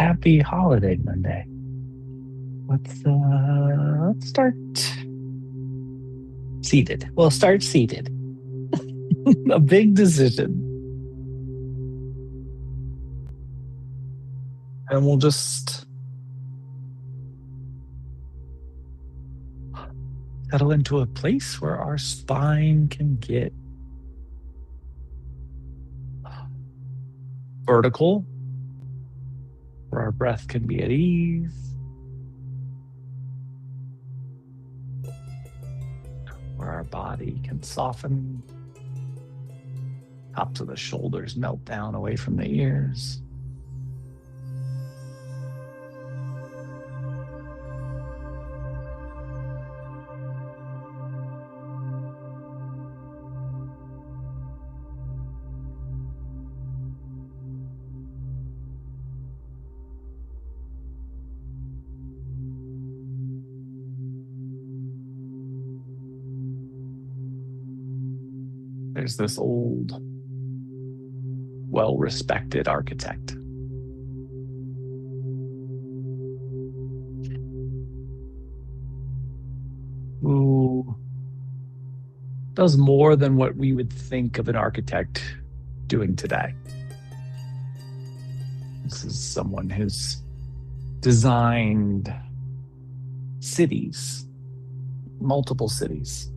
Happy holiday Monday. Let's start seated. We'll start seated. A big decision. And we'll just settle into a place where our spine can get vertical, where our breath can be at ease, where our body can soften, tops of the shoulders melt down away from the ears. There's this old, well-respected architect who does more than what we would think of an architect doing today. This is someone who's designed cities, multiple cities,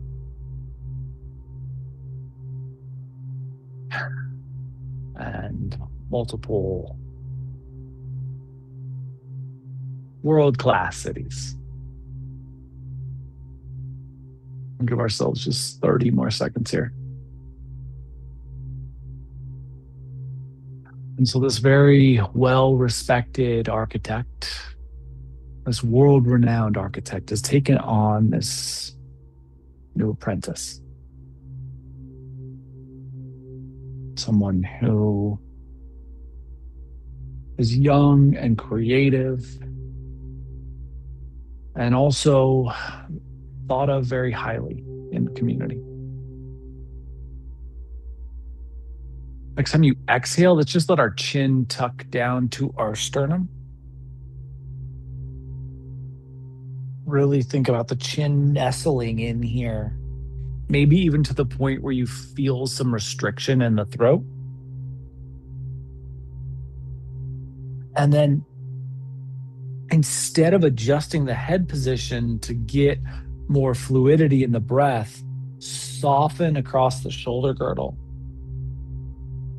and multiple world-class cities. We'll give ourselves just 30 more seconds here. And so this very well-respected architect, this world-renowned architect, has taken on this new apprentice. Someone who is young and creative and also thought of very highly in the community. Next time you exhale, let's just let our chin tuck down to our sternum. Really think about the chin nestling in here, maybe even to the point where you feel some restriction in the throat. And then instead of adjusting the head position to get more fluidity in the breath, soften across the shoulder girdle.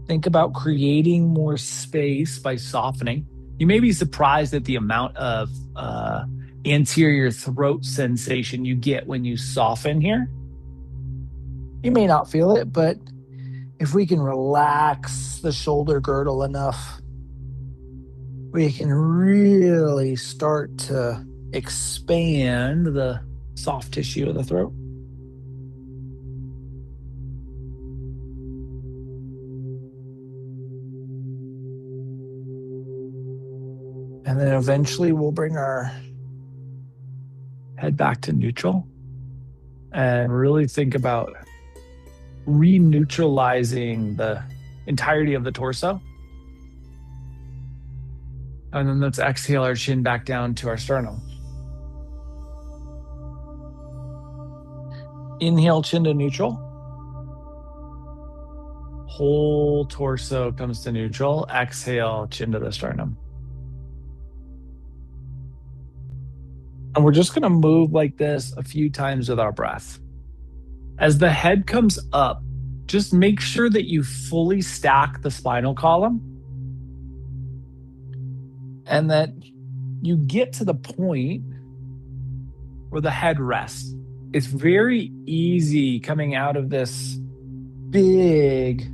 Think about creating more space by softening. You may be surprised at the amount of anterior throat sensation you get when you soften here. You may not feel it, but if we can relax the shoulder girdle enough, we can really start to expand the soft tissue of the throat. And then eventually we'll bring our head back to neutral and really think about re-neutralizing the entirety of the torso. And then let's exhale our chin back down to our sternum. Inhale, chin to neutral. Whole torso comes to neutral. Exhale, chin to the sternum. And we're just going to move like this a few times with our breath. As the head comes up, just make sure that you fully stack the spinal column and that you get to the point where the head rests. It's very easy coming out of this big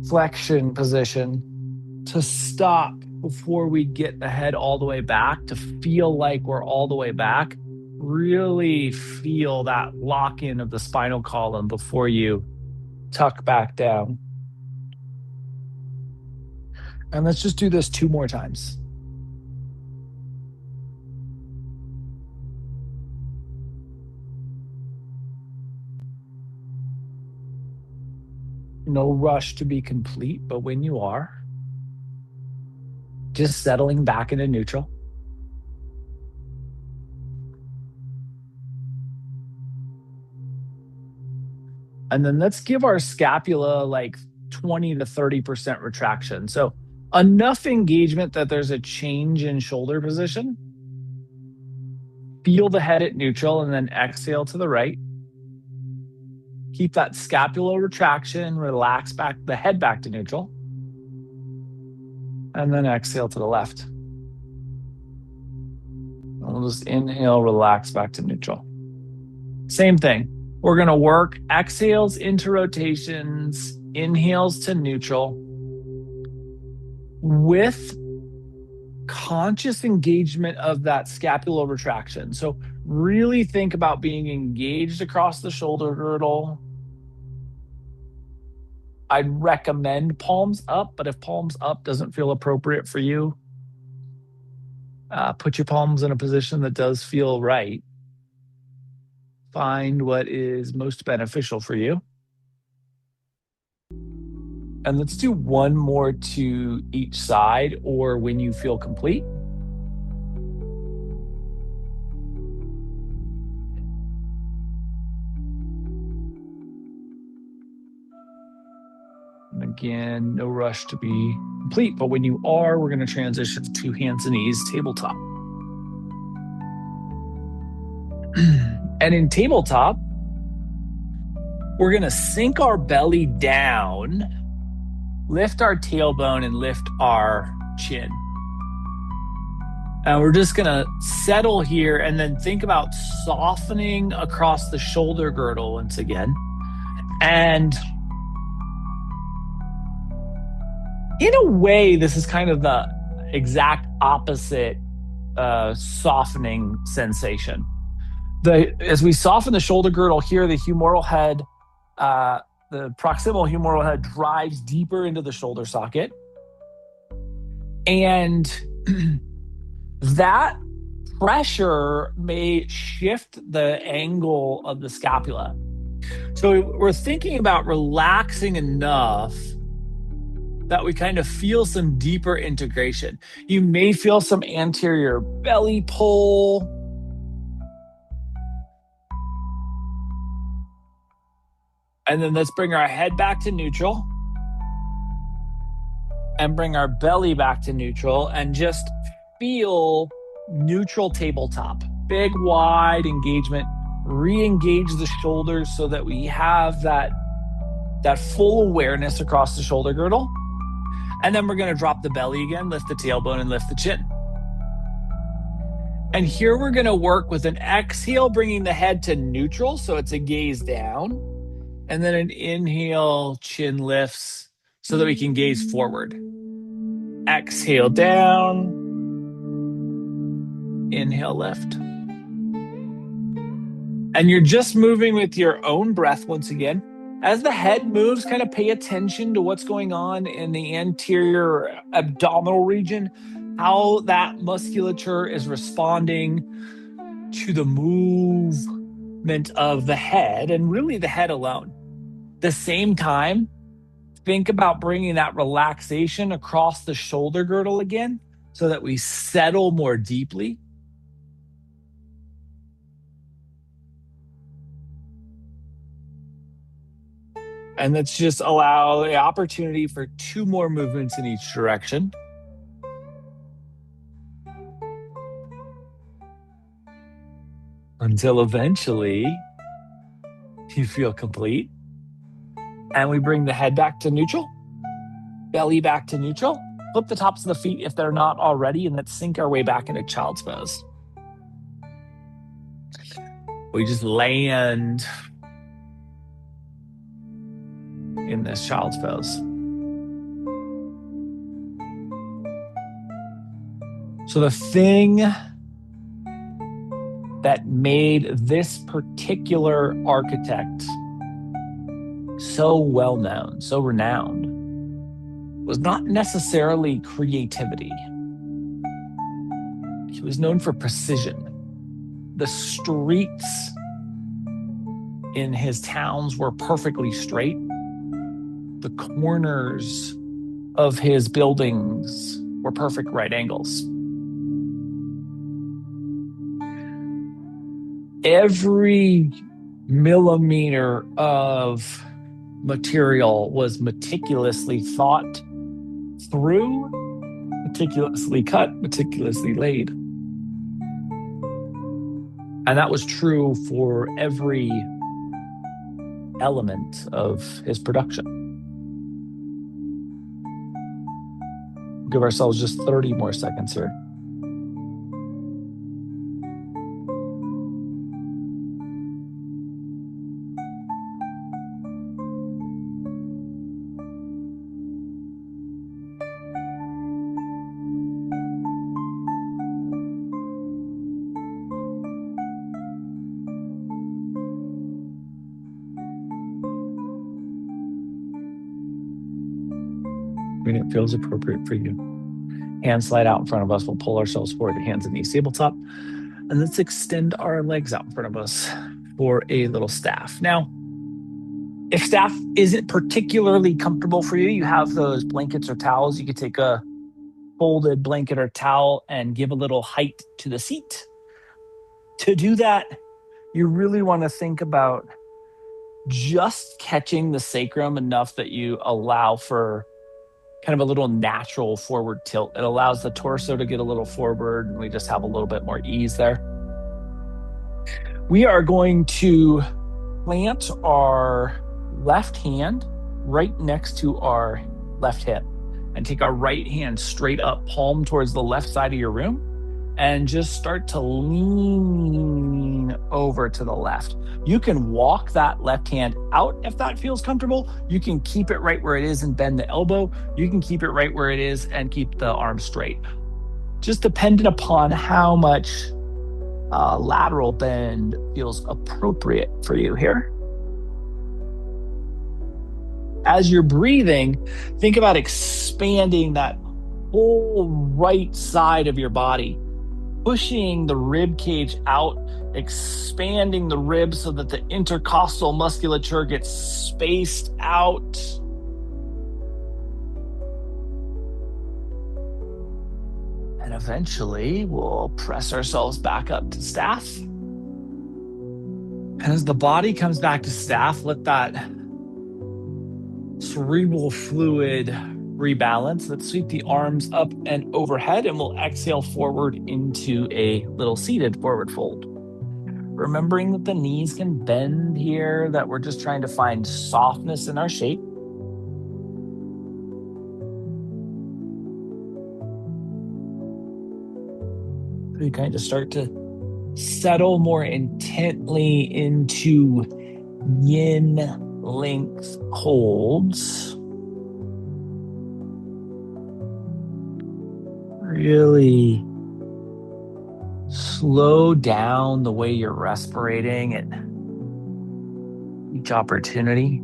flexion position to stop before we get the head all the way back, to feel like we're all the way back. Really feel that lock in of the spinal column before you tuck back down. And let's just do this 2 more times. No rush to be complete, but when you are, just settling back into neutral. And then let's give our scapula like 20 to 30% retraction. So enough engagement that there's a change in shoulder position. Feel the head at neutral and then exhale to the right. Keep that scapular retraction, relax back the head back to neutral. And then exhale to the left. And we'll just inhale, relax back to neutral. Same thing. We're going to work exhales into rotations, inhales to neutral with conscious engagement of that scapular retraction. So really think about being engaged across the shoulder girdle. I'd recommend palms up, but if palms up doesn't feel appropriate for you, put your palms in a position that does feel right. Find what is most beneficial for you. And let's do one more to each side or when you feel complete. And again, no rush to be complete, but when you are, we're going to transition to hands and knees, tabletop. And in tabletop, we're going to sink our belly down, lift our tailbone, and lift our chin. And we're just going to settle here and then think about softening across the shoulder girdle once again. And in a way, this is kind of the exact opposite softening sensation. As we soften the shoulder girdle here, the humeral head, the proximal humeral head drives deeper into the shoulder socket. And that pressure may shift the angle of the scapula. So we're thinking about relaxing enough that we kind of feel some deeper integration. You may feel some anterior belly pull. And then let's bring our head back to neutral and bring our belly back to neutral and just feel neutral tabletop. Big, wide engagement. Re-engage the shoulders so that we have that full awareness across the shoulder girdle. And then we're going to drop the belly again, lift the tailbone, and lift the chin. And here we're going to work with an exhale, bringing the head to neutral, so it's a gaze down. And then an inhale, chin lifts, so that we can gaze forward. Exhale down. Inhale, lift. And you're just moving with your own breath once again. As the head moves, kind of pay attention to what's going on in the anterior abdominal region, how that musculature is responding to the movement of the head, and really the head alone. At the same time, think about bringing that relaxation across the shoulder girdle again so that we settle more deeply. And let's just allow the opportunity for 2 more movements in each direction. Until eventually you feel complete. And we bring the head back to neutral, belly back to neutral, flip the tops of the feet if they're not already, and let's sink our way back into child's pose. We just land in this child's pose. So the thing that made this particular architect so well known, so renowned, was not necessarily creativity. He was known for precision. The streets in his towns were perfectly straight. The corners of his buildings or perfect right angles. Every millimeter of material was meticulously thought through, meticulously cut, meticulously laid. And that was true for every element of his production. Give ourselves just 30 more seconds here. When it feels appropriate for you. Hands slide out in front of us. We'll pull ourselves forward to hands and knees tabletop. And let's extend our legs out in front of us for a little staff. Now, if staff isn't particularly comfortable for you, you have those blankets or towels. You could take a folded blanket or towel and give a little height to the seat. To do that, you really want to think about just catching the sacrum enough that you allow for kind of a little natural forward tilt. It allows the torso to get a little forward, and we just have a little bit more ease there. We are going to plant our left hand right next to our left hip and take our right hand straight up, palm towards the left side of your room, and just start to lean over to the left. You can walk that left hand out if that feels comfortable. You can keep it right where it is and bend the elbow. You can keep it right where it is and keep the arm straight. Just dependent upon how much lateral bend feels appropriate for you here. As you're breathing, think about expanding that whole right side of your body, pushing the rib cage out, expanding the ribs so that the intercostal musculature gets spaced out. And eventually we'll press ourselves back up to staff. And as the body comes back to staff, let that cerebral fluid rebalance. Let's sweep the arms up and overhead, and we'll exhale forward into a little seated forward fold. Remembering that the knees can bend here, that we're just trying to find softness in our shape. We kind of start to settle more intently into yin length holds. Really slow down the way you're respirating at each opportunity.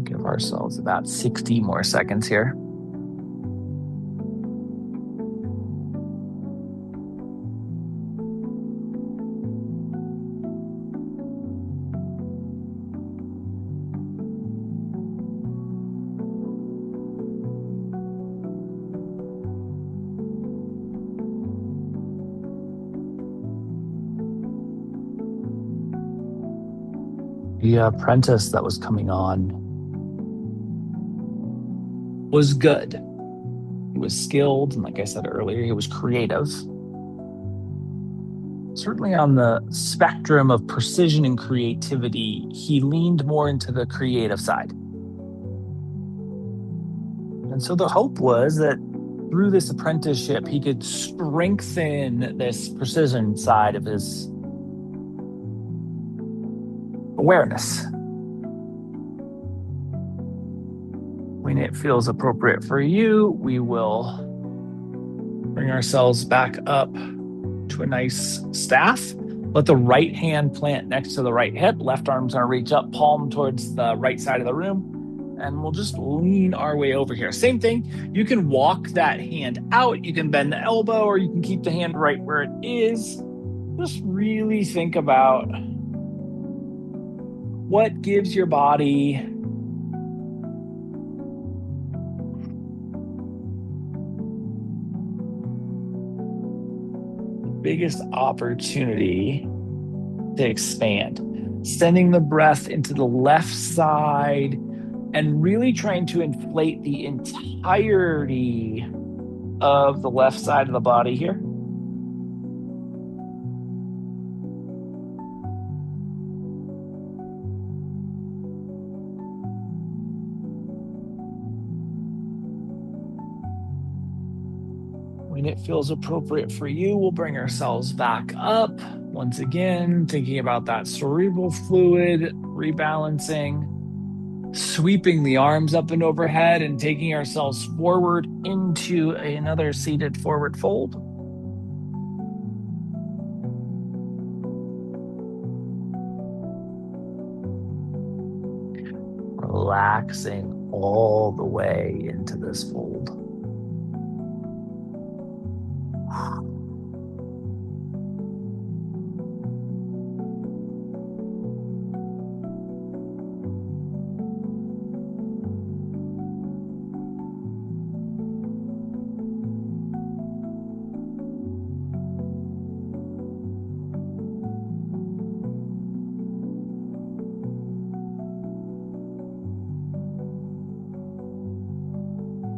Give ourselves about 60 more seconds here. The apprentice that was coming on was good. He was skilled, and like I said earlier, he was creative. Certainly on the spectrum of precision and creativity, he leaned more into the creative side. And so the hope was that through this apprenticeship, he could strengthen this precision side of his awareness. When it feels appropriate for you, we will Bring ourselves back up to a nice staff. Let the right hand plant next to the right hip. Left arm's gonna reach up, palm towards the right side of the room. And we'll just lean our way over here. Same thing. You can walk that hand out. You can bend the elbow, or you can keep the hand right where it is. Just really think about what gives your body the biggest opportunity to expand. Sending the breath into the left side and really trying to inflate the entirety of the left side of the body here. When it feels appropriate for you, we'll bring ourselves back up. Once again, thinking about that cerebral fluid, rebalancing, sweeping the arms up and overhead and taking ourselves forward into another seated forward fold. Relaxing all the way into this fold.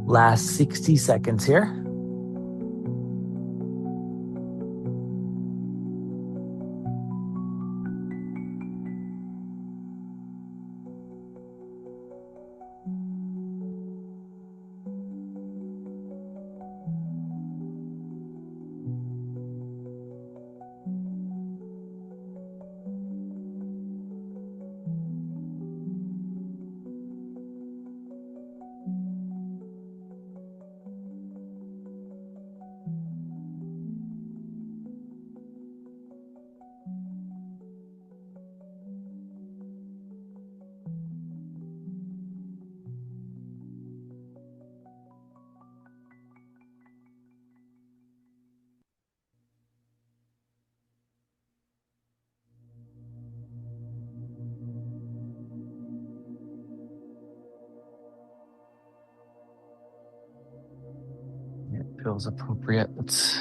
Last 60 seconds here. It feels appropriate. Let's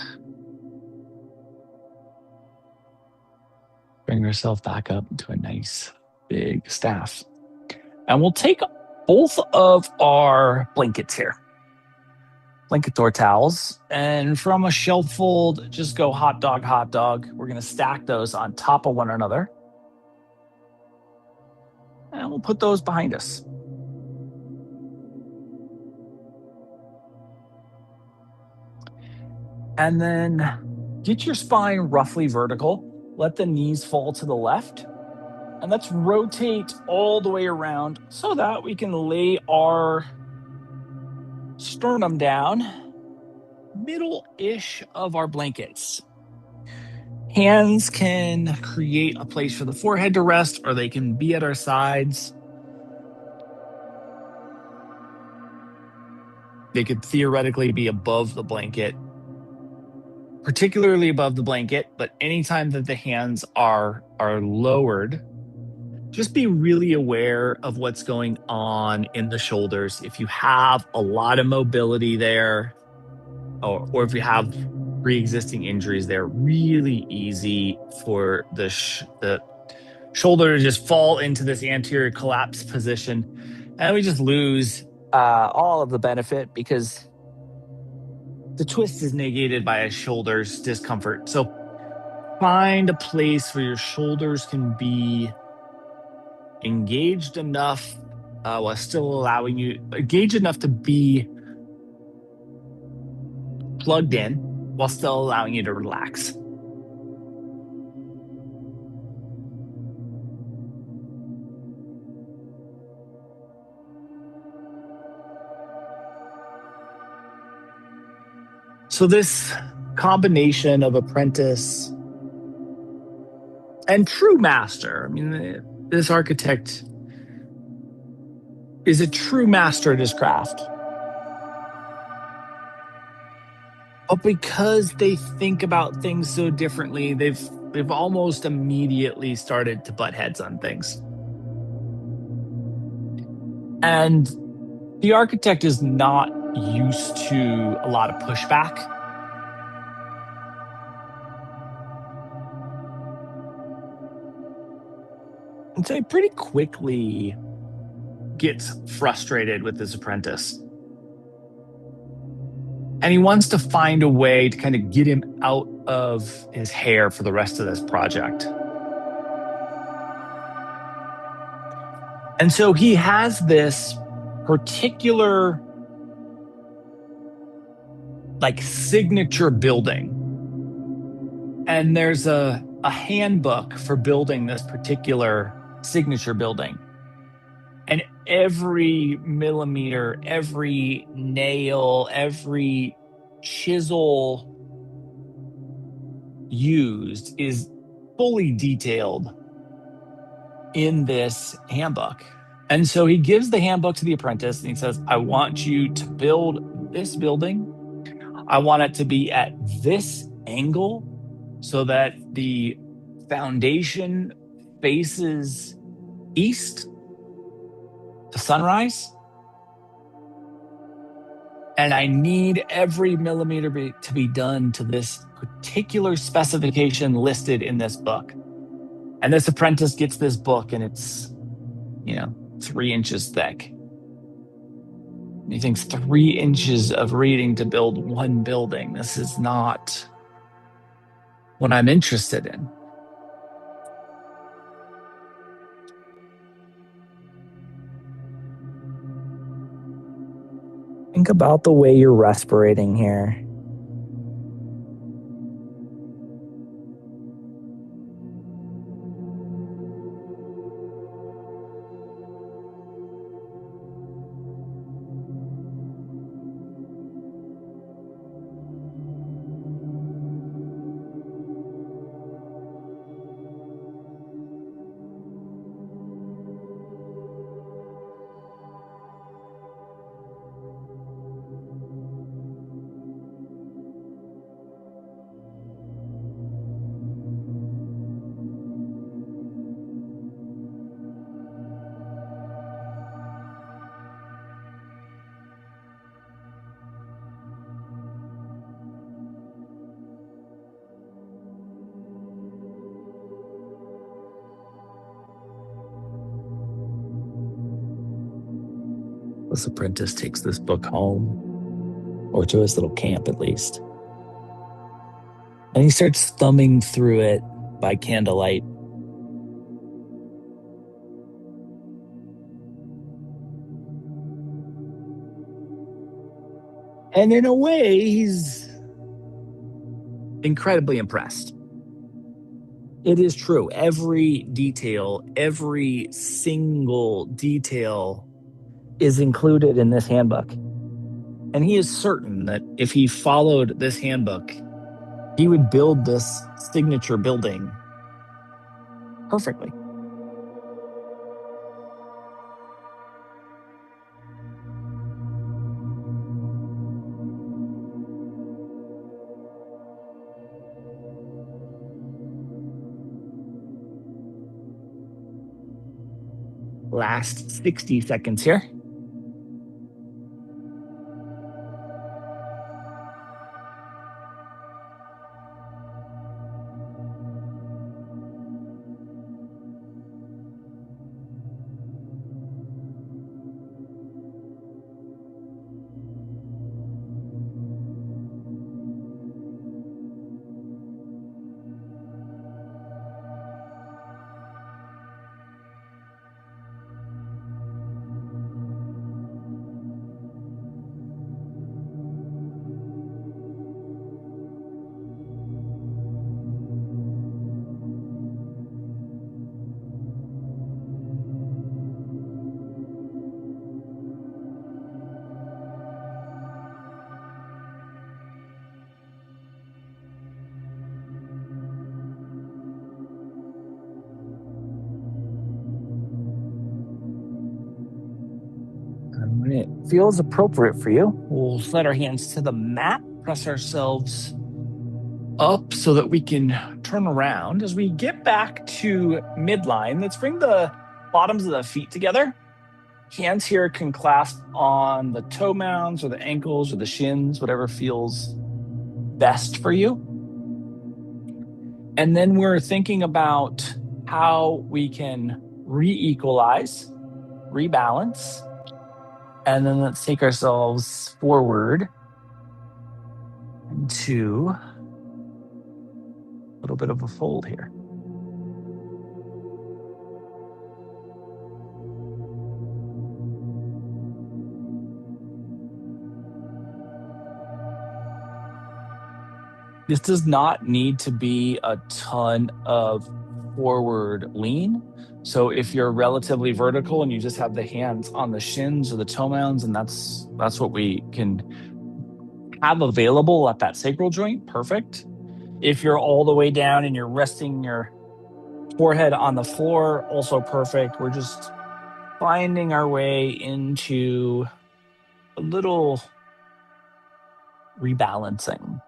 bring yourself back up into a nice big staff. And we'll take both of our blankets here, blanket or towels, and from a shelf fold, just go hot dog, hot dog. We're going to stack those on top of one another. And we'll put those behind us. And then get your spine roughly vertical. Let the knees fall to the left. And let's rotate all the way around so that we can lay our sternum down, middle-ish of our blankets. Hands can create a place for the forehead to rest, or they can be at our sides. They could theoretically be above the blanket, particularly above the blanket, but anytime that the hands are lowered, just be really aware of what's going on in the shoulders. If you have a lot of mobility there, or if you have pre-existing injuries, they're really easy for the shoulder to just fall into this anterior collapse position, and we just lose all of the benefit because the twist is negated by a shoulder's discomfort. So find a place where your shoulders can be engaged enough while still allowing you engaged enough to be plugged in while still allowing you to relax. So this combination of apprentice and true master, I mean, this architect is a true master at his craft. But because they think about things so differently, they've almost immediately started to butt heads on things. And the architect is not used to a lot of pushback. And so he pretty quickly gets frustrated with his apprentice. And he wants to find a way to kind of get him out of his hair for the rest of this project. And so he has this particular like signature building. And there's a handbook for building this particular signature building. And every millimeter, every nail, every chisel used is fully detailed in this handbook. And so he gives the handbook to the apprentice and he says, I want you to build this building. I want it to be at this angle so that the foundation faces east to sunrise. And I need every millimeter to be done to this particular specification listed in this book. And this apprentice gets this book and it's, 3 inches thick. And he thinks 3 inches of reading to build one building. This is not what I'm interested in. Think about the way you're respirating here. This apprentice takes this book home, or to his little camp at least. And he starts thumbing through it by candlelight. And in a way, he's incredibly impressed. It is true. Every detail, every single detail is included in this handbook. And he is certain that if he followed this handbook, he would build this signature building perfectly. Last 60 seconds here. When it feels appropriate for you, we'll let our hands to the mat, press ourselves up so that we can turn around. As we get back to midline, let's bring the bottoms of the feet together. Hands here can clasp on the toe mounds or the ankles or the shins, whatever feels best for you. And then we're thinking about how we can re-equalize, rebalance. And then let's take ourselves forward into a little bit of a fold here. This does not need to be a ton of forward lean. So if you're relatively vertical and you just have the hands on the shins or the toe mounds, and that's what we can have available at that sacral joint, perfect. If you're all the way down and you're resting your forehead on the floor, also perfect. We're just finding our way into a little rebalancing.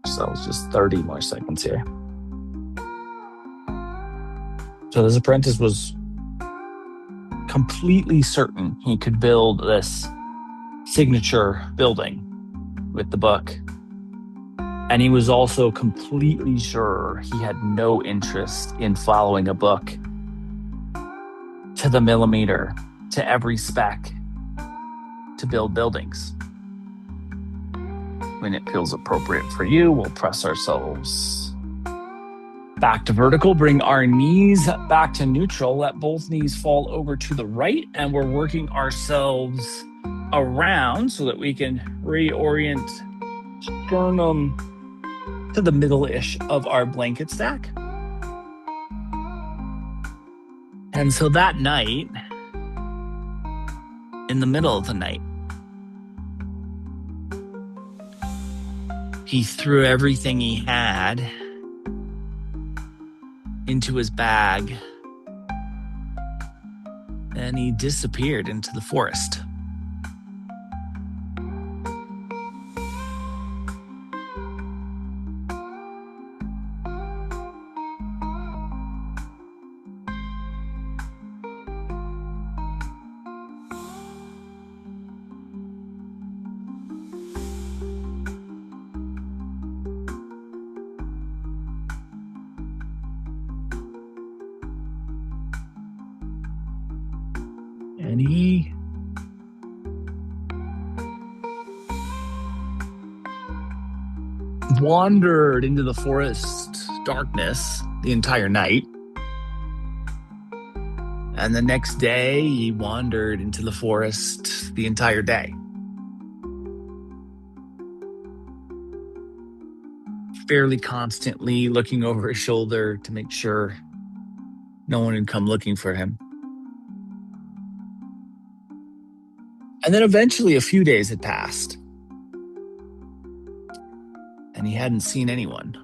So it's just 30 more seconds here. So this apprentice was completely certain he could build this signature building with the book. And he was also completely sure he had no interest in following a book to the millimeter, to every spec, to build buildings. When it feels appropriate for you, we'll press ourselves back to vertical, bring our knees back to neutral, let both knees fall over to the right, and we're working ourselves around so that we can reorient sternum to the middle-ish of our blanket stack. And so that night, in the middle of the night, he threw everything he had into his bag and he disappeared into the forest. And he wandered into the forest darkness the entire night. And the next day, he wandered into the forest the entire day. Fairly constantly looking over his shoulder to make sure no one had come looking for him. And then eventually a few days had passed, and he hadn't seen anyone.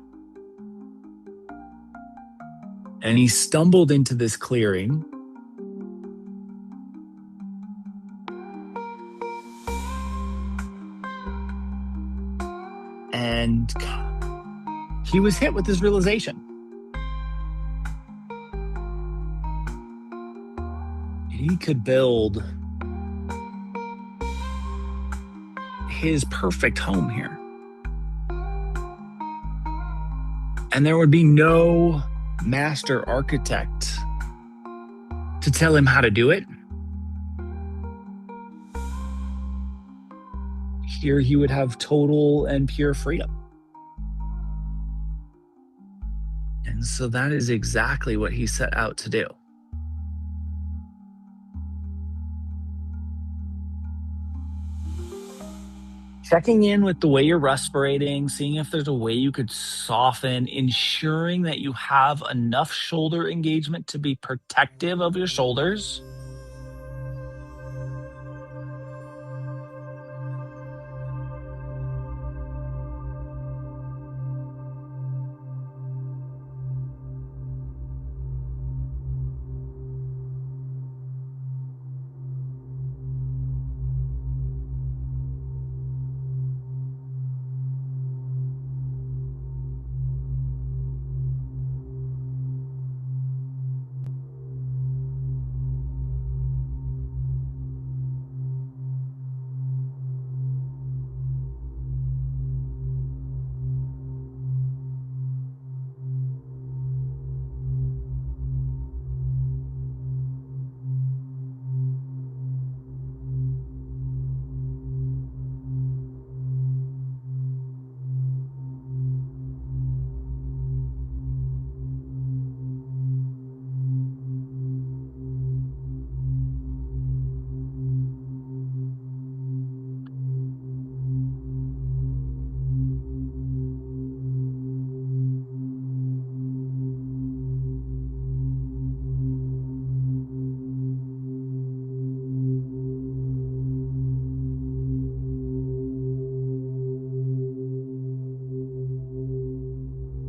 And he stumbled into this clearing, and he was hit with this realization. He could build his perfect home here. And there would be no master architect to tell him how to do it. Here he would have total and pure freedom. And so that is exactly what he set out to do. Checking in with the way you're respirating, seeing if there's a way you could soften, ensuring that you have enough shoulder engagement to be protective of your shoulders.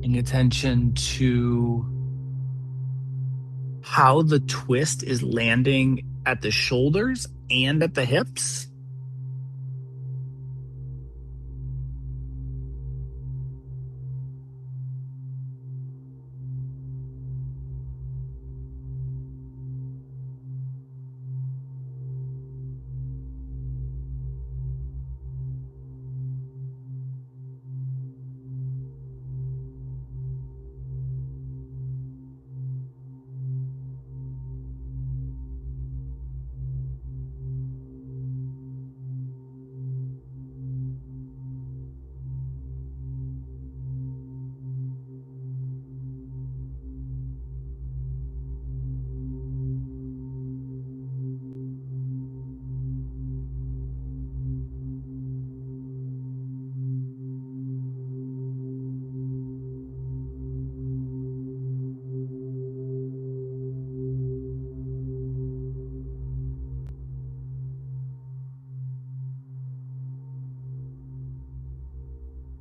Paying attention to how the twist is landing at the shoulders and at the hips.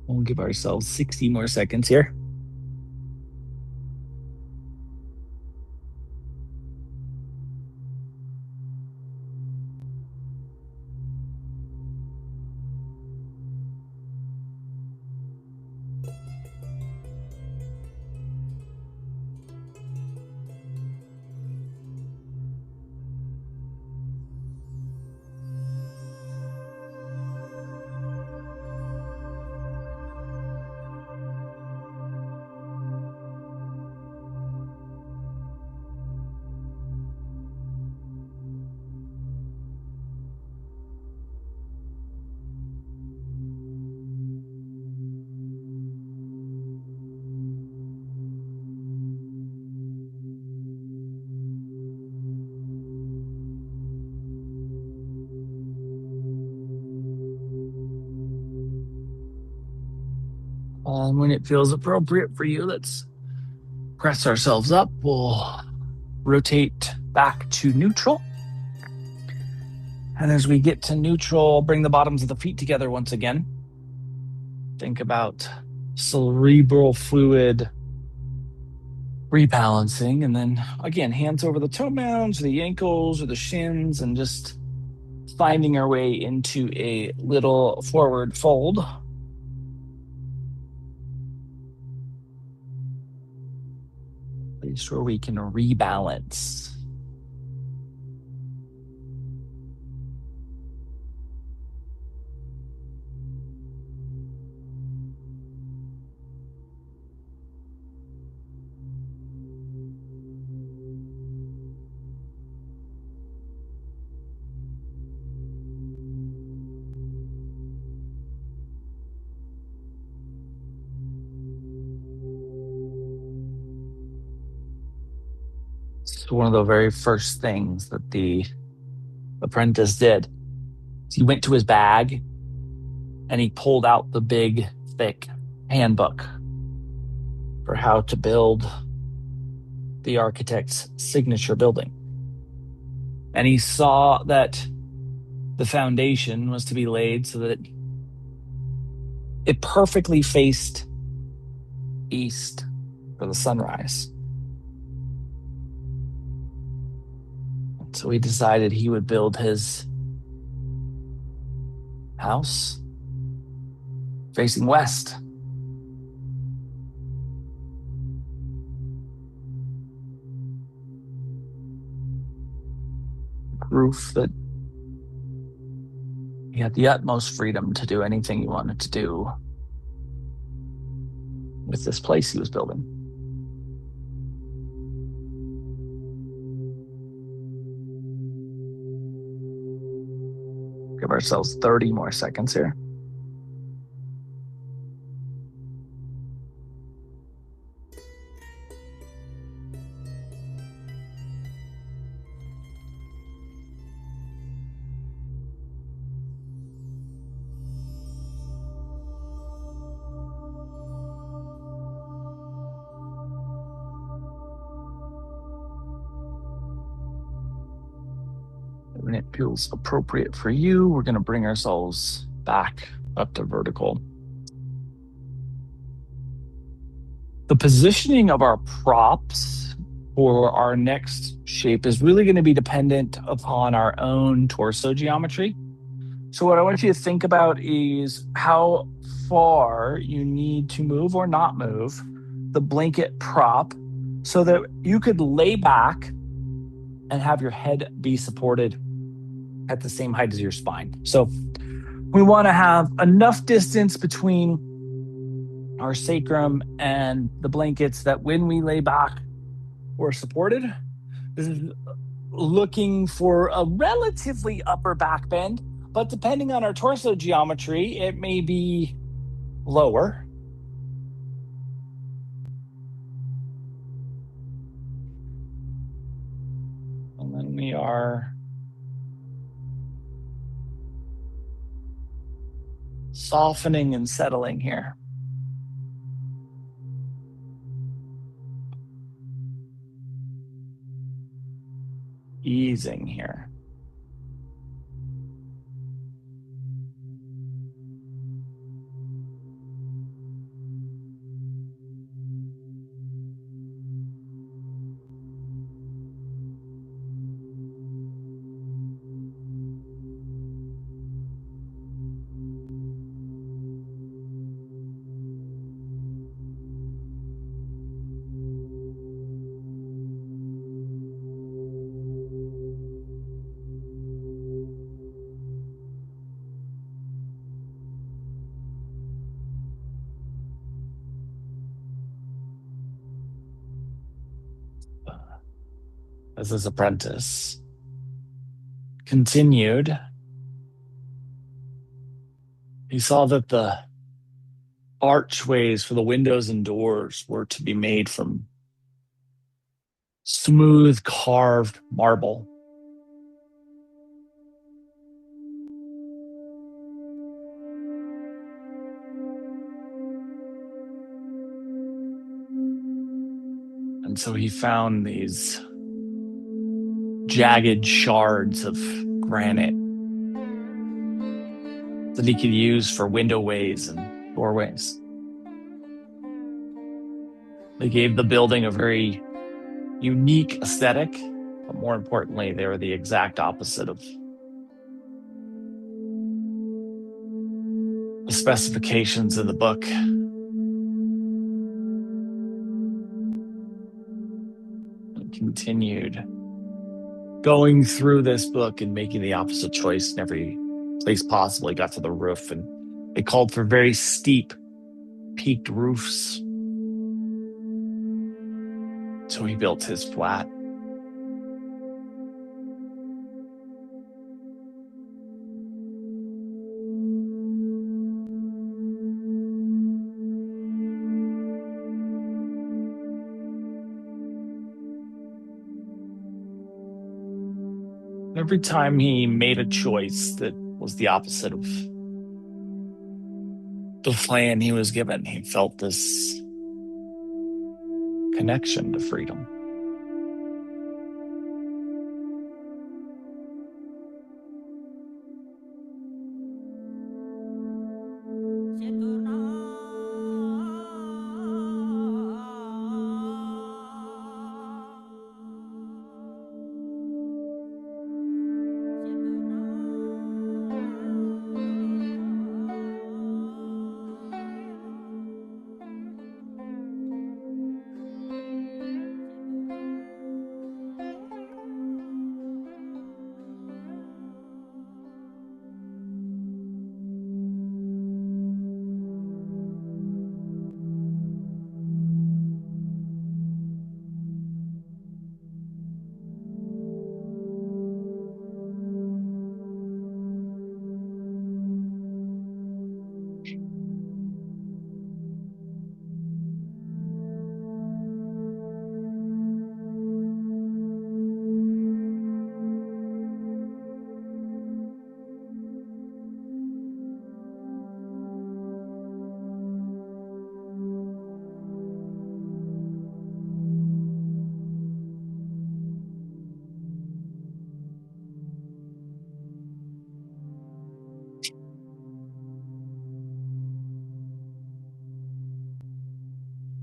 We'll give ourselves 60 more seconds here. And when it feels appropriate for you, let's press ourselves up. We'll rotate back to neutral. And as we get to neutral, bring the bottoms of the feet together once again. Think about cerebral fluid rebalancing. And then again, hands over the toe mounds, or the ankles, or the shins, and just finding our way into a little forward fold. Place where we can rebalance. So one of the very first things that the apprentice did is he went to his bag and he pulled out the big, thick handbook for how to build the architect's signature building. And he saw that the foundation was to be laid so that it perfectly faced east for the sunrise. So he decided he would build his house facing west. Proof that he had the utmost freedom to do anything he wanted to do with this place he was building. Give ourselves 30 more seconds here. When it feels appropriate for you, we're going to bring ourselves back up to vertical. The positioning of our props for our next shape is really going to be dependent upon our own torso geometry. So what I want you to think about is how far you need to move or not move the blanket prop so that you could lay back and have your head be supported at the same height as your spine. So we want to have enough distance between our sacrum and the blankets that when we lay back, we're supported. This is looking for a relatively upper back bend, but depending on our torso geometry, it may be lower. And then we are softening and settling here. Easing here. As his apprentice continued, he saw that the archways for the windows and doors were to be made from smooth carved marble. And so he found these jagged shards of granite that he could use for windowways and doorways. They gave the building a very unique aesthetic, but more importantly, they were the exact opposite of the specifications in the book. He continued going through this book and making the opposite choice in every place possible. He got to the roof and it called for very steep, peaked roofs. So he built his flat. Every time he made a choice that was the opposite of the plan he was given, he felt this connection to freedom.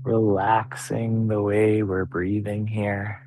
Relaxing the way we're breathing here.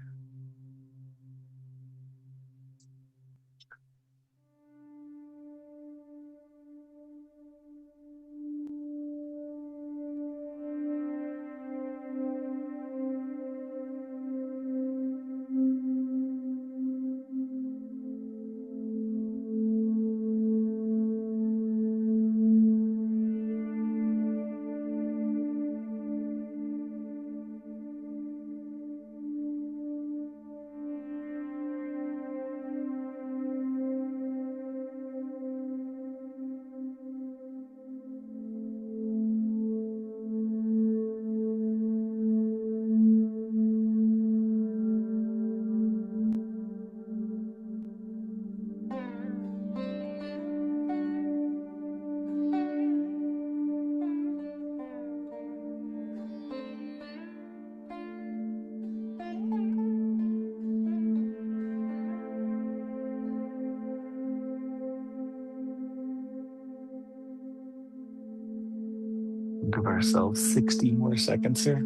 Give ourselves 60 more seconds here.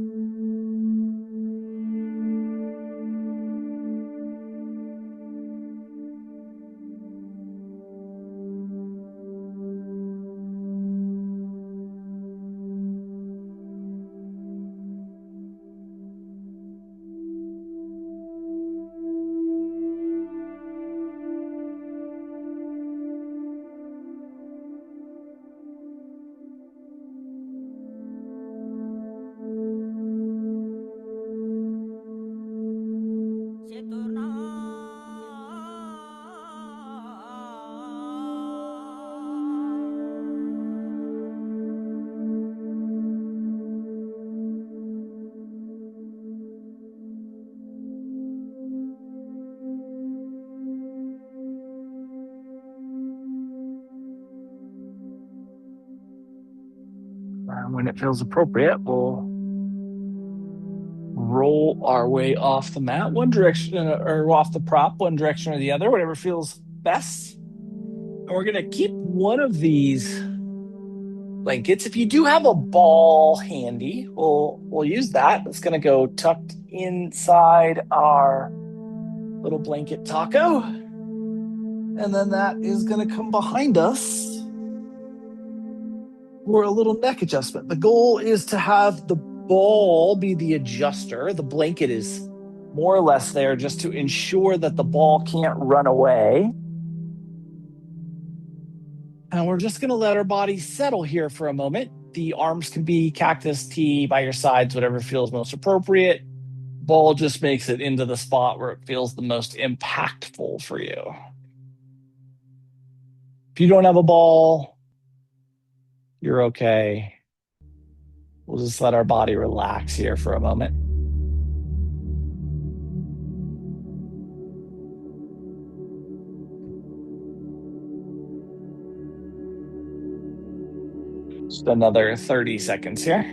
When it feels appropriate, we'll roll our way off the mat, one direction or off the prop, one direction or the other, whatever feels best. And we're going to keep one of these blankets. If you do have a ball handy, we'll use that. It's going to go tucked inside our little blanket taco. And then that is going to come behind us for a little neck adjustment. The goal is to have the ball be the adjuster. The blanket is more or less there just to ensure that the ball can't run away. And we're just going to let our body settle here for a moment. The arms can be cactus T by your sides, whatever feels most appropriate. Ball just makes it into the spot where it feels the most impactful for you. If you don't have a ball, you're okay. We'll just let our body relax here for a moment. Just another 30 seconds here.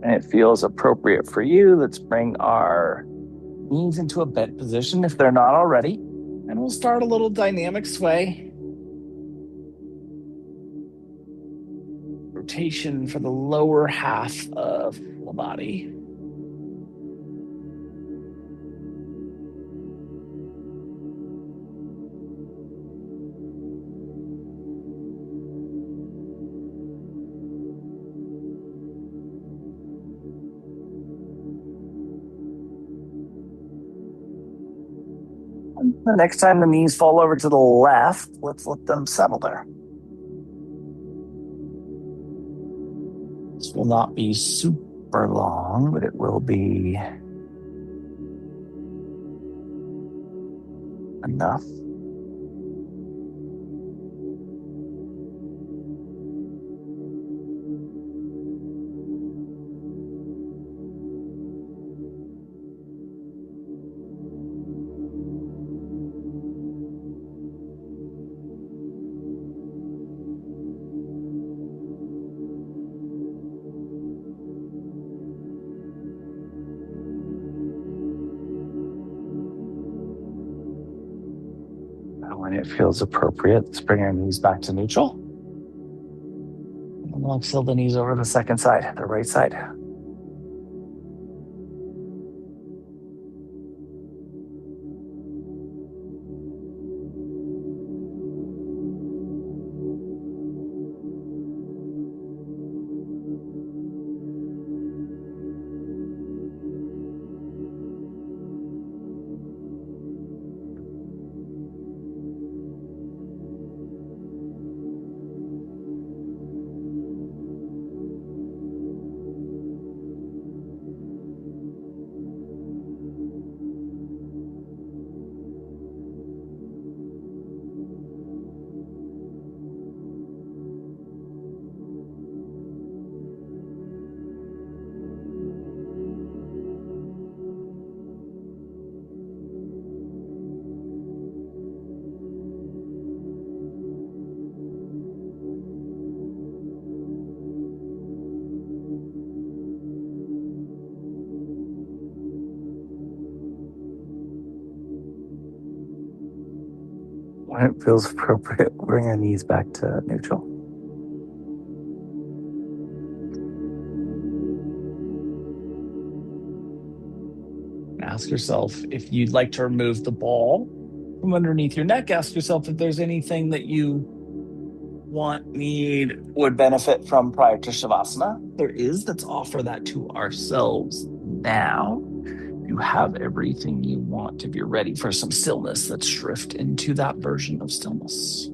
And it feels appropriate for you, let's bring our knees into a bent position if they're not already. And we'll start a little dynamic sway. Rotation for the lower half of the body. The next time the knees fall over to the left, let's let them settle there. This will not be super long, but it will be enough. When it feels appropriate, let's bring our knees back to neutral. And we'll exhale the knees over the second side, the right side. When it feels appropriate, bring our knees back to neutral. Ask yourself if you'd like to remove the ball from underneath your neck. Ask yourself if there's anything that you want, need, would benefit from prior to Shavasana. There is. Let's offer that to ourselves now. You have everything you want. If you're ready for some stillness, let's drift into that version of stillness.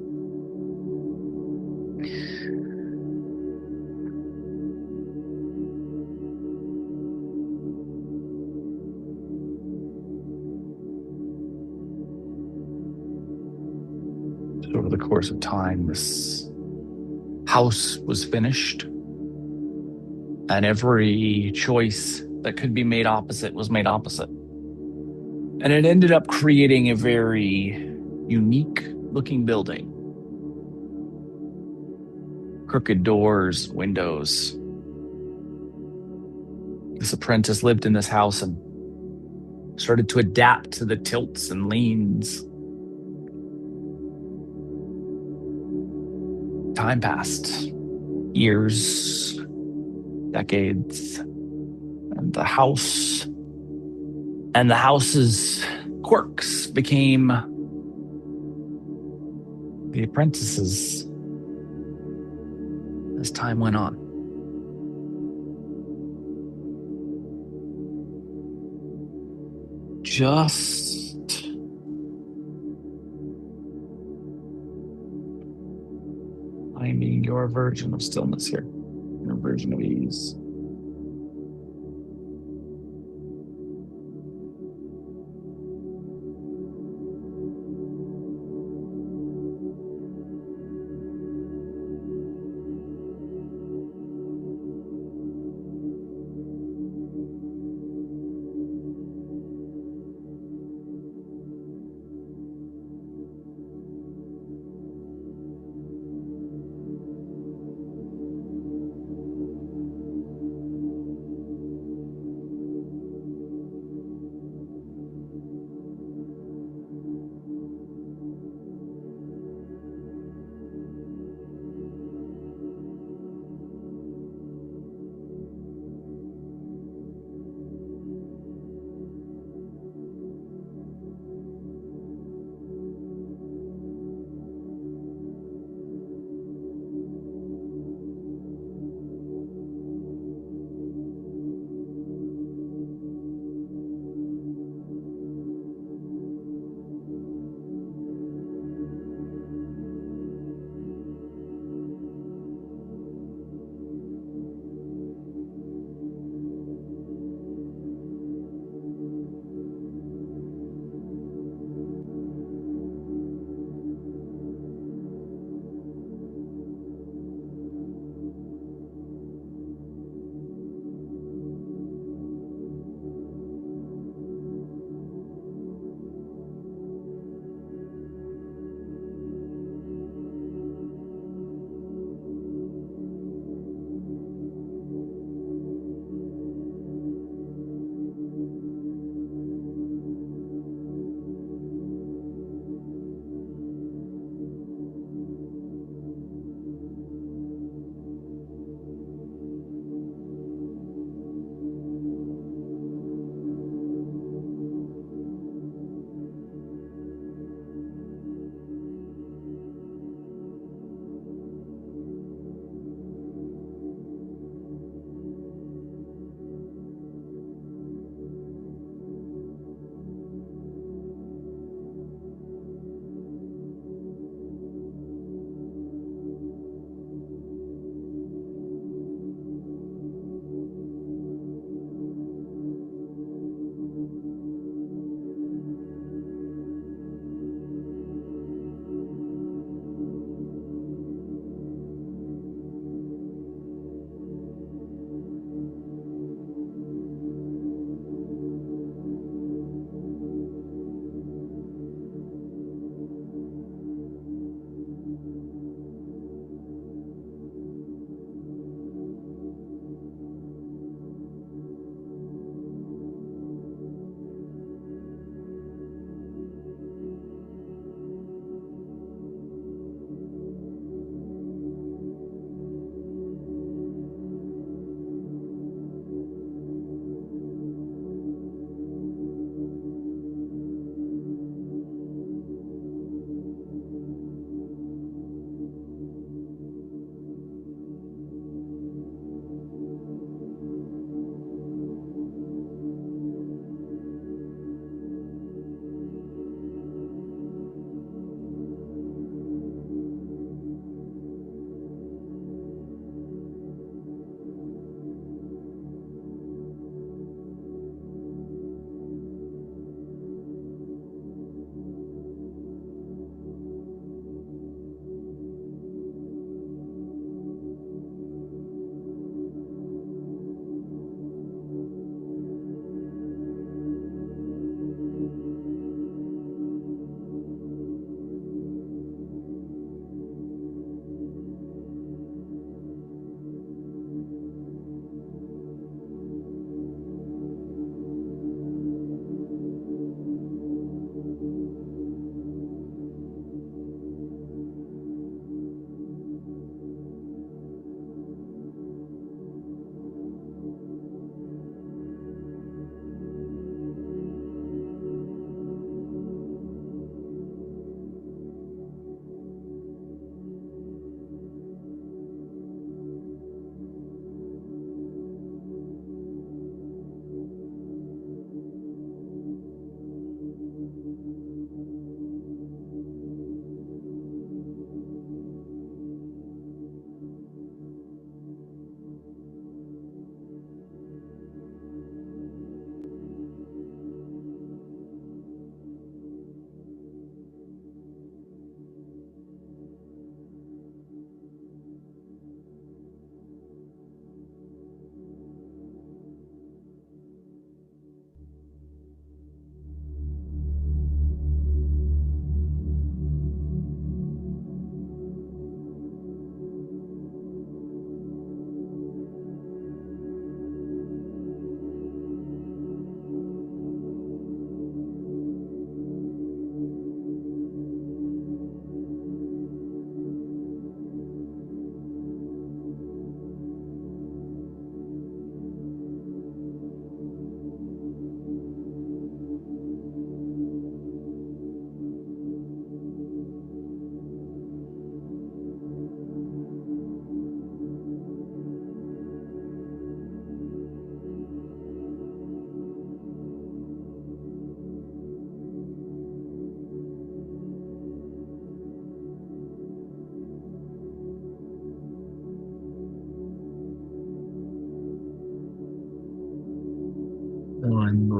Over the course of time, this house was finished, and every choice that could be made opposite was made opposite. And it ended up creating a very unique looking building. Crooked doors, windows. This apprentice lived in this house and started to adapt to the tilts and leans. Time passed. Years, decades, and the house's quirks became the apprentices as time went on. Just finding your version of stillness here, your version of ease.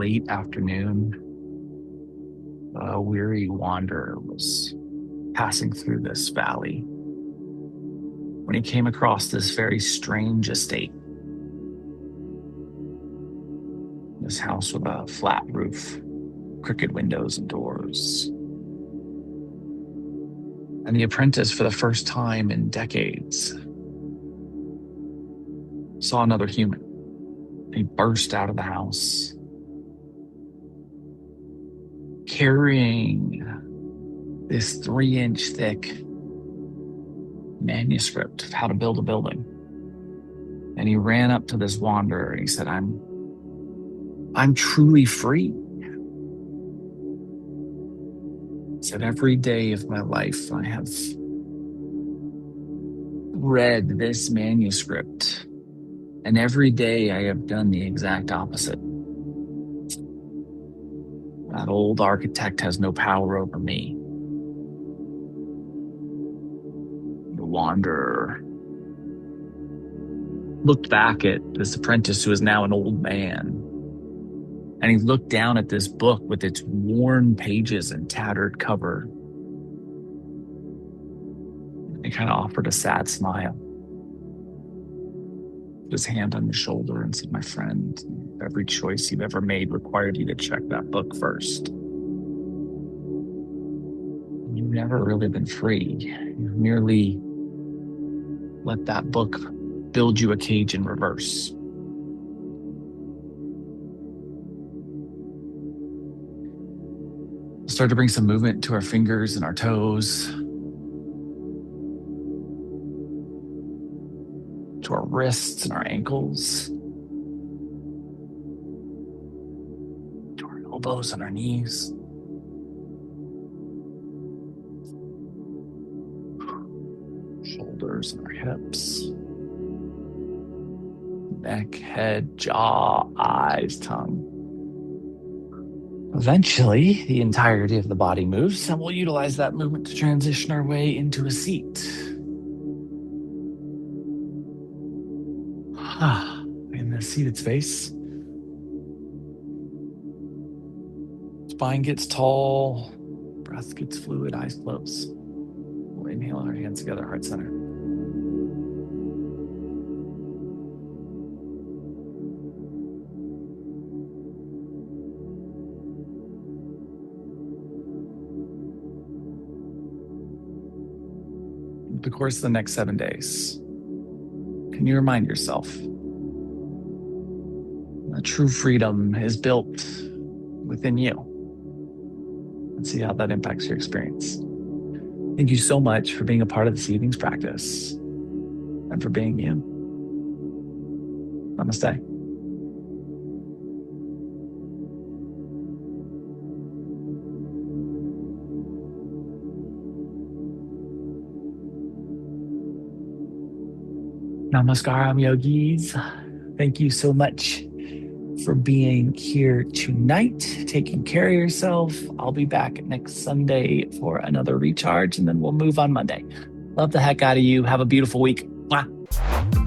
late afternoon, a weary wanderer was passing through this valley when he came across this very strange estate. This house with a flat roof, crooked windows and doors. And the apprentice, for the first time in decades, saw another human. He burst out of the house, carrying this 3-inch thick manuscript of how to build a building. And he ran up to this wanderer and he said, I'm truly free. He said, every day of my life I have read this manuscript, and every day I have done the exact opposite. That old architect has no power over me. The wanderer looked back at this apprentice who is now an old man, and he looked down at this book with its worn pages and tattered cover. He kind of offered a sad smile, put his hand on his shoulder and said, my friend, every choice you've ever made required you to check that book first. You've never really been free. You've merely let that book build you a cage in reverse. Start to bring some movement to our fingers and our toes, to our wrists and our ankles, to our elbows and our knees. Shoulders and our hips, neck, head, jaw, eyes, tongue. Eventually, the entirety of the body moves, and we'll utilize that movement to transition our way into a seat. In the seated space, spine gets tall, breath gets fluid, eyes close. We'll inhale our hands together, heart center. Over the course of the next 7 days, can you remind yourself that true freedom is built within you? And see how that impacts your experience. Thank you so much for being a part of this evening's practice and for being you. Namaste. Namaskaram, yogis. Thank you so much for being here tonight, taking care of yourself. I'll be back next Sunday for another recharge, and then we'll move on Monday. Love the heck out of you. Have a beautiful week. Mwah.